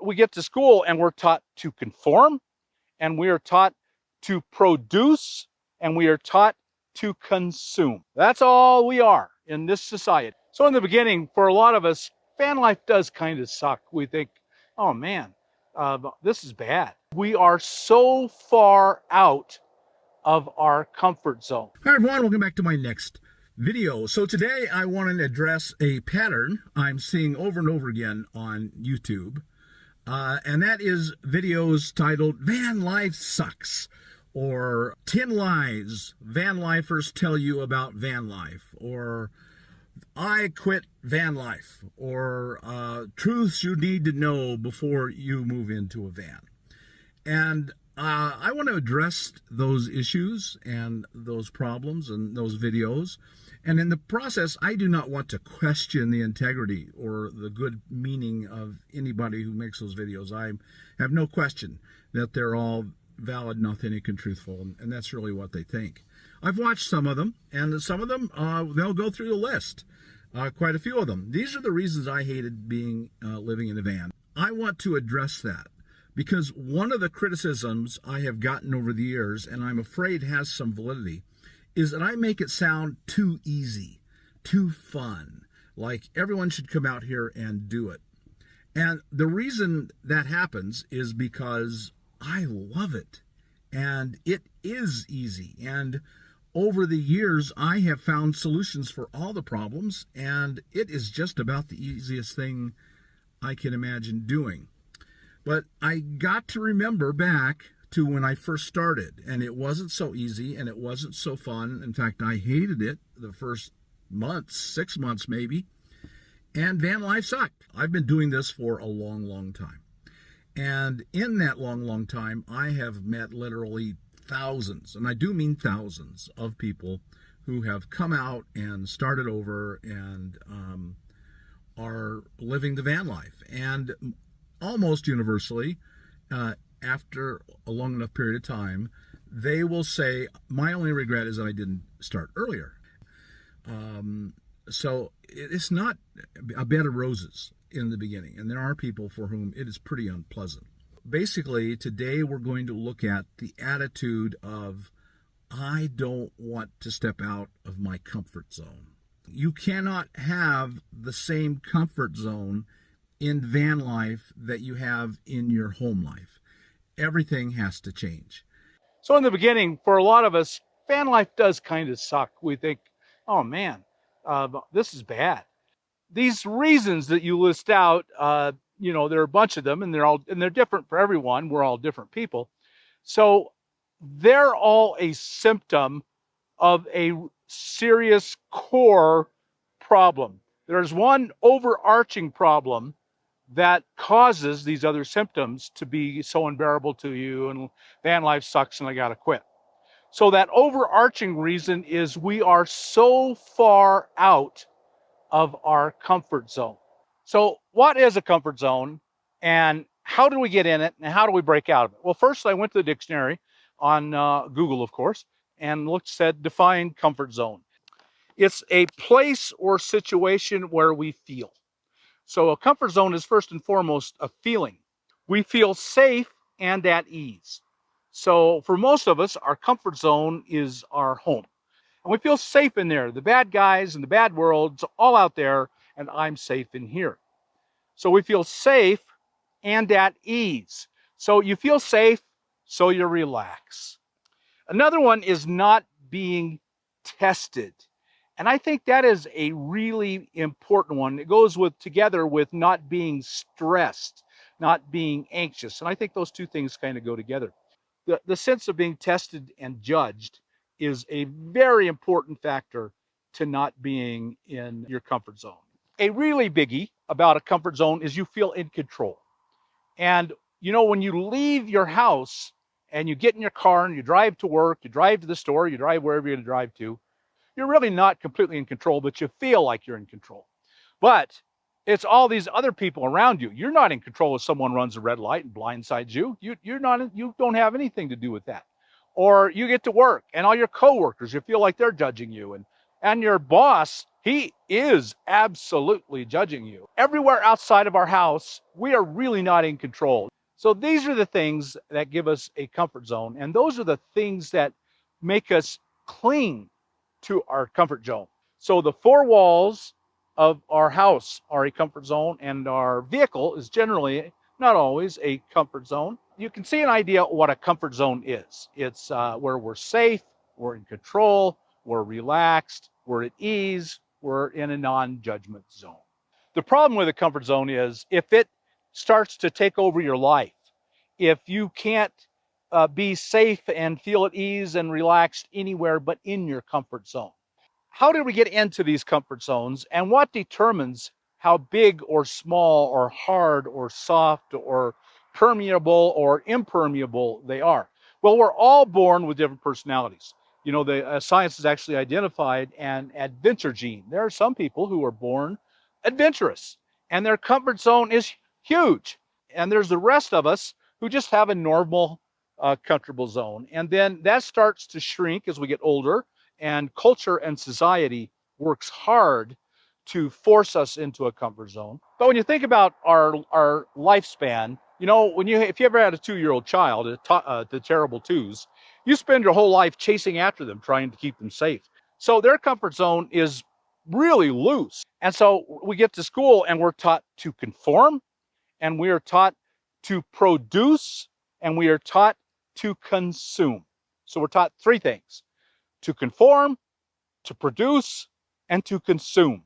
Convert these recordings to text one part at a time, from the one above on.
we get to school and we're taught to conform, and we are taught to produce, and we are taught to consume. That's all we are in this society. So in the beginning, for a lot of us, van life does kind of suck. We think, oh man, this is bad. We are so far out of our comfort zone. Hi everyone, welcome back to my next video. So today I want to address a pattern I'm seeing over and over again on YouTube. And that is videos titled Van Life Sucks, or 10 Lies Van Lifers Tell You About Van Life, or I Quit Van Life, or Truths You Need to Know Before You Move Into a Van. And I want to address those issues and those problems and those videos. And in the process, I do not want to question the integrity or the good meaning of anybody who makes those videos. I have no question that they're all valid and authentic and truthful, and that's really what they think. I've watched some of them, and some of them, they'll go through the list, quite a few of them. These are the reasons I hated living in a van. I want to address that, because one of the criticisms I have gotten over the years, and I'm afraid has some validity, is that I make it sound too easy, too fun, like everyone should come out here and do it. And the reason that happens is because I love it, and it is easy. And over the years, I have found solutions for all the problems, and it is just about the easiest thing I can imagine doing. But I got to remember back to when I first started, and it wasn't so easy, and it wasn't so fun. In fact, I hated it the first months, 6 months maybe, and van life sucked. I've been doing this for a long, long time. And in that long, long time, I have met literally thousands, and I do mean thousands, of people who have come out and started over and are living the van life. And almost universally, after a long enough period of time, they will say, my only regret is that I didn't start earlier. So it's not a bed of roses in the beginning, and there are people for whom it is pretty unpleasant. Basically, today we're going to look at the attitude of, I don't want to step out of my comfort zone. You cannot have the same comfort zone in van life that you have in your home life. Everything has to change. So in the beginning, for a lot of us, van life does kind of suck. We think, oh man, this is bad. These reasons that you list out, you know, there are a bunch of them, and they're different for everyone. We're all different people. So they're all a symptom of a serious core problem. There's one overarching problem that causes these other symptoms to be so unbearable to you, and van life sucks and I gotta quit. So that overarching reason is we are so far out of our comfort zone. So what is a comfort zone, and how do we get in it, and how do we break out of it? Well, first I went to the dictionary on Google, of course, and said define comfort zone. It's a place or situation where we feel. So a comfort zone is first and foremost a feeling. We feel safe and at ease. So for most of us, our comfort zone is our home. And we feel safe in there. The bad guys and the bad world's all out there, and I'm safe in here. So we feel safe and at ease. So you feel safe, so you relax. Another one is not being tested. And I think that is a really important one. It goes together with not being stressed, not being anxious. And I think those two things kind of go together. The sense of being tested and judged is a very important factor to not being in your comfort zone. A really biggie about a comfort zone is you feel in control. And you know, when you leave your house and you get in your car and you drive to work, you drive to the store, you drive wherever you're going to drive to, you're really not completely in control, but you feel like you're in control. But it's all these other people around you. You're not in control if someone runs a red light and blindsides you. You don't have anything to do with that. Or you get to work and all your coworkers, you feel like they're judging you, and your boss He is absolutely judging you. Everywhere outside of our house, we are really not in control. So these are the things that give us a comfort zone. And those are the things that make us cling to our comfort zone. So the four walls of our house are a comfort zone, and our vehicle is generally, not always, a comfort zone. You can see an idea what a comfort zone is. It's where we're safe, we're in control, we're relaxed, we're at ease, we're in a non-judgment zone. The problem with a comfort zone is if it starts to take over your life, if you can't be safe and feel at ease and relaxed anywhere but in your comfort zone. How did we get into these comfort zones, and what determines how big or small or hard or soft or permeable or impermeable they are? Well, we're all born with different personalities. You know, the science has actually identified an adventure gene. There are some people who are born adventurous, and their comfort zone is huge. And there's the rest of us who just have a normal, comfortable zone. And then that starts to shrink as we get older, and culture and society works hard to force us into a comfort zone. But when you think about our lifespan, you know, if you ever had a 2-year-old child, the terrible twos, you spend your whole life chasing after them, trying to keep them safe. So their comfort zone is really loose. And so we get to school and we're taught to conform, and we are taught to produce, and we are taught to consume. So we're taught three things: to conform, to produce, and to consume.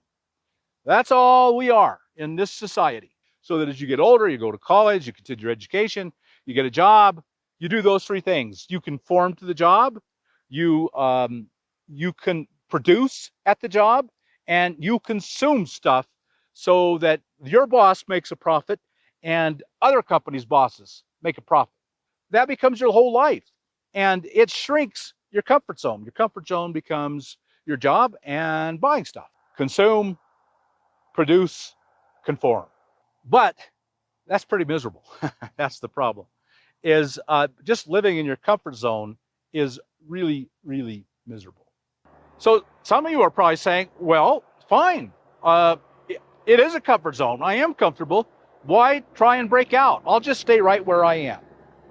That's all we are in this society. So that as you get older, you go to college, you continue your education, you get a job, you do those three things. You conform to the job, you can produce at the job, and you consume stuff so that your boss makes a profit and other companies' bosses make a profit. That becomes your whole life, and it shrinks your comfort zone. Your comfort zone becomes your job and buying stuff. Consume, produce, conform. But that's pretty miserable. That's the problem, is just living in your comfort zone is really, really miserable. So some of you are probably saying, well, fine. It is a comfort zone. I am comfortable. Why try and break out? I'll just stay right where I am.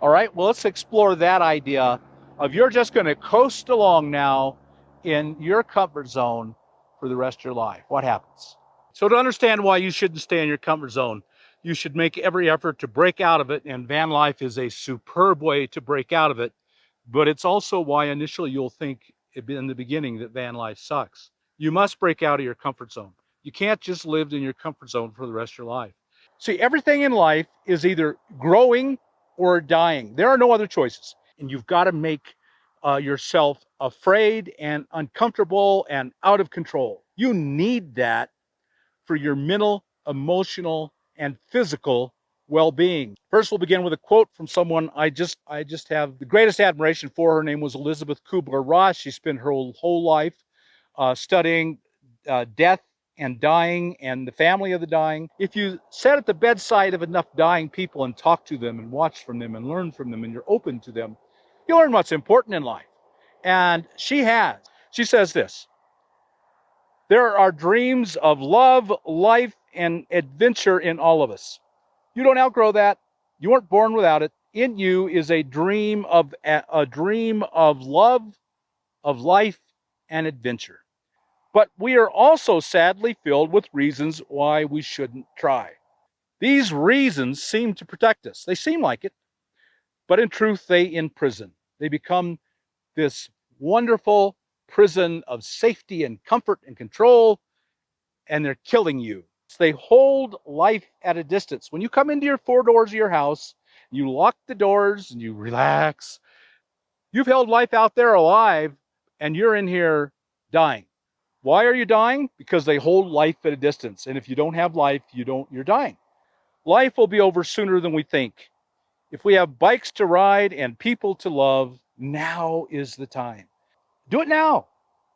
All right, well, let's explore that idea of you're just going to coast along now in your comfort zone for the rest of your life. What happens? So to understand why you shouldn't stay in your comfort zone, you should make every effort to break out of it, and van life is a superb way to break out of it. But it's also why initially you'll think in the beginning that van life sucks. You must break out of your comfort zone. You can't just live in your comfort zone for the rest of your life. See, everything in life is either growing or dying. There are no other choices. And you've got to make yourself afraid and uncomfortable and out of control. You need that for your mental, emotional, and physical well-being. First, we'll begin with a quote from someone I just have the greatest admiration for. Her name was Elizabeth Kubler-Ross. She spent her whole life studying death and dying and the family of the dying. If you sat at the bedside of enough dying people and talked to them and watched from them and learned from them and you're open to them, you'll learn what's important in life. And she has. She says this: there are dreams of love, life, and adventure in all of us. You don't outgrow that. You weren't born without it. In you is a dream of love, of life, and adventure. But we are also sadly filled with reasons why we shouldn't try. These reasons seem to protect us. They seem like it, but in truth, they imprison. They become this wonderful prison of safety and comfort and control, and they're killing you. They hold life at a distance. When you come into your four doors of your house, you lock the doors and you relax. You've held life out there alive, and you're in here dying. Why are you dying? Because they hold life at a distance. And if you don't have life, you're dying. Life will be over sooner than we think. If we have bikes to ride and people to love, now is the time. Do it now.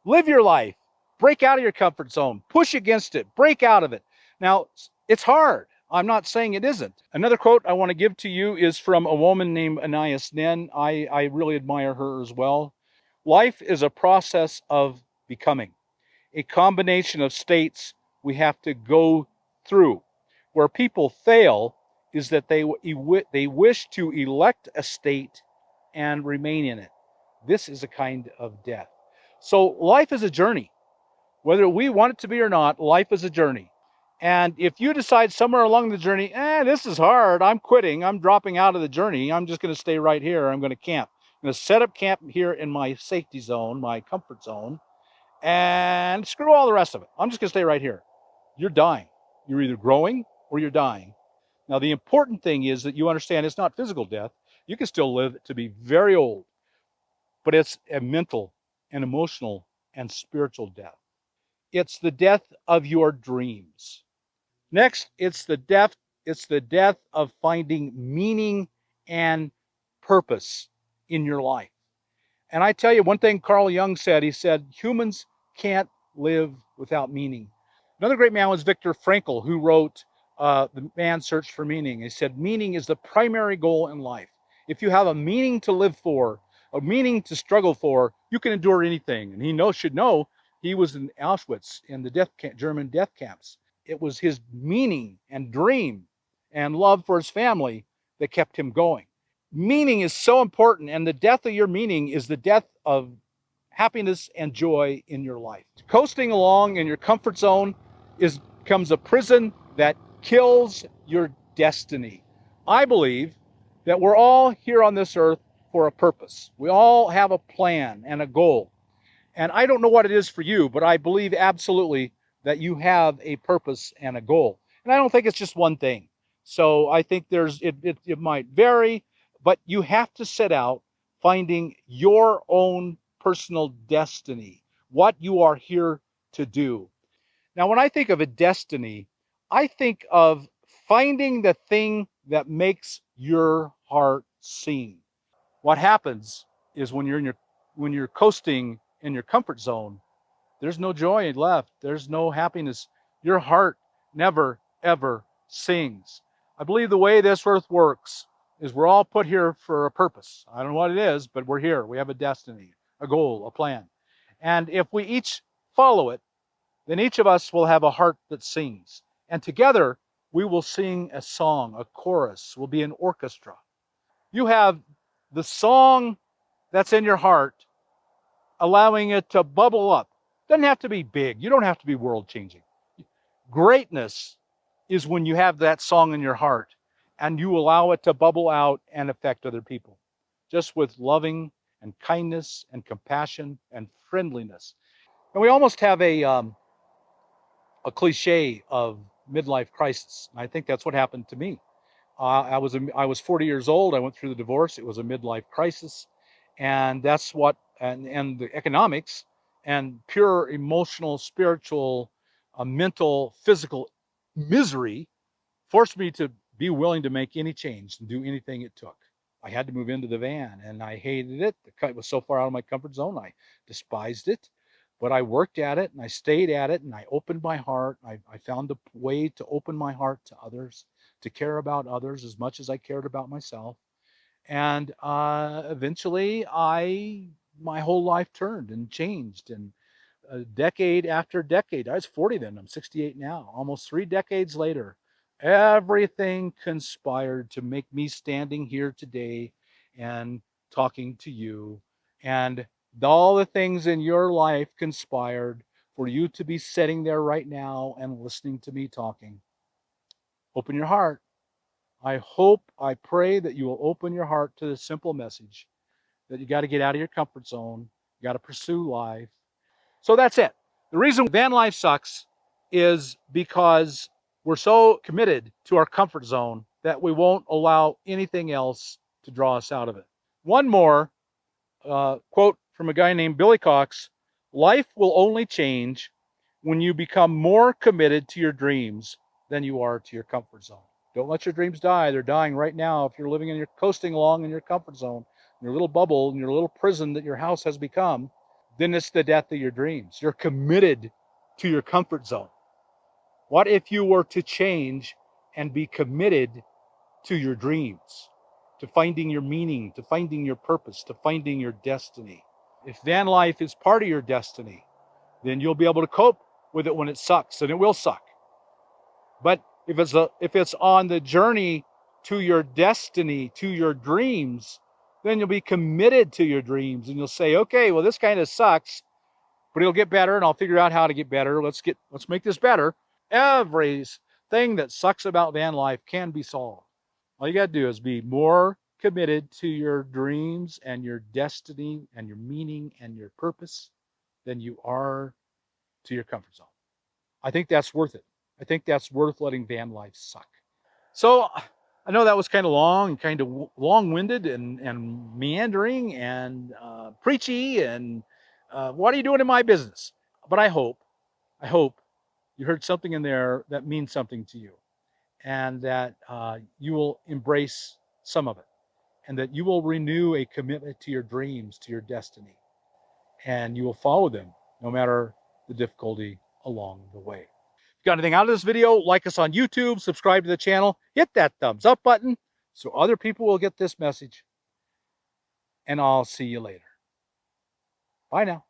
Live your life. Break out of your comfort zone. Push against it. Break out of it. Now, it's hard. I'm not saying it isn't. Another quote I want to give to you is from a woman named Anais Nin. I really admire her as well. Life is a process of becoming. a combination of states we have to go through. Where people fail is that they wish to elect a state and remain in it. This is a kind of death. So life is a journey. Whether we want it to be or not, life is a journey. And if you decide somewhere along the journey, this is hard, I'm quitting, I'm dropping out of the journey, I'm just going to stay right here, I'm going to camp. I'm going to set up camp here in my safety zone, my comfort zone, and screw all the rest of it. I'm just going to stay right here. You're dying. You're either growing or you're dying. Now, the important thing is that you understand it's not physical death. You can still live to be very old, but it's a mental and emotional and spiritual death. It's the death of your dreams. Next, it's the death of finding meaning and purpose in your life. And I tell you one thing Carl Jung said, he said, humans can't live without meaning. Another great man was Viktor Frankl, who wrote The Man's Search for Meaning. He said, meaning is the primary goal in life. If you have a meaning to live for, a meaning to struggle for, you can endure anything. And he should know he was in Auschwitz, in the German death camps. It was his meaning and dream and love for his family that kept him going. Meaning is so important, and the death of your meaning is the death of happiness and joy in your life. Coasting along in your comfort zone becomes a prison that kills your destiny. I believe that we're all here on this earth for a purpose. We all have a plan and a goal. And I don't know what it is for you, but I believe absolutely that you have a purpose and a goal. And I don't think it's just one thing. So I think it might vary, but you have to set out finding your own personal destiny, what you are here to do. Now, when I think of a destiny, I think of finding the thing that makes your heart sing. What happens is when you're coasting in your comfort zone, there's no joy left. There's no happiness. Your heart never, ever sings. I believe the way this earth works is we're all put here for a purpose. I don't know what it is, but we're here. We have a destiny, a goal, a plan. And if we each follow it, then each of us will have a heart that sings. And together, we will sing a song, a chorus. We'll be an orchestra. You have the song that's in your heart, allowing it to bubble up. Doesn't have to be big. You don't have to be world changing. Greatness is when you have that song in your heart and you allow it to bubble out and affect other people, just with loving and kindness and compassion and friendliness. And we almost have a cliche of midlife crisis. And I think that's what happened to me. I was 40 years old. I went through the divorce. It was a midlife crisis, and that's what and the economics and pure emotional, spiritual, mental, physical misery forced me to be willing to make any change and do anything it took. I had to move into the van, and I hated it. The cut was so far out of my comfort zone. I despised it, but I worked at it, and I stayed at it, and I opened my heart. I found a way to open my heart to others, to care about others as much as I cared about myself. And eventually, my whole life turned and changed. And decade after decade, I was 40 then, I'm 68 now, almost 3 decades later, everything conspired to make me standing here today and talking to you. And all the things in your life conspired for you to be sitting there right now and listening to me talking. Open your heart. I hope, I pray that you will open your heart to the simple message that you got to get out of your comfort zone. You got to pursue life. So that's it. The reason van life sucks is because we're so committed to our comfort zone that we won't allow anything else to draw us out of it. One more quote from a guy named Billy Cox: life will only change when you become more committed to your dreams than you are to your comfort zone. Don't let your dreams die. They're dying right now if you're living in your coasting along in your comfort zone, in your little bubble, in your little prison that your house has become. Then it's the death of your dreams. You're committed to your comfort zone. What if you were to change and be committed to your dreams, to finding your meaning, to finding your purpose, to finding your destiny? If van life is part of your destiny, then you'll be able to cope with it when it sucks, and it will suck. But if it's on the journey to your destiny, to your dreams, then you'll be committed to your dreams, and you'll say, okay, well, this kind of sucks, but it'll get better, and I'll figure out how to get better. Let's make this better. Everything that sucks about van life can be solved. All you got to do is be more committed to your dreams and your destiny and your meaning and your purpose than you are to your comfort zone. I think that's worth it. I think that's worth letting van life suck. So I know that was kind of long and kind of long-winded and meandering and preachy and what are you doing in my business? But I hope you heard something in there that means something to you, and that you will embrace some of it, and that you will renew a commitment to your dreams, to your destiny, and you will follow them no matter the difficulty along the way. If you got anything out of this video, like us on YouTube, subscribe to the channel, hit that thumbs up button so other people will get this message, and I'll see you later. Bye now.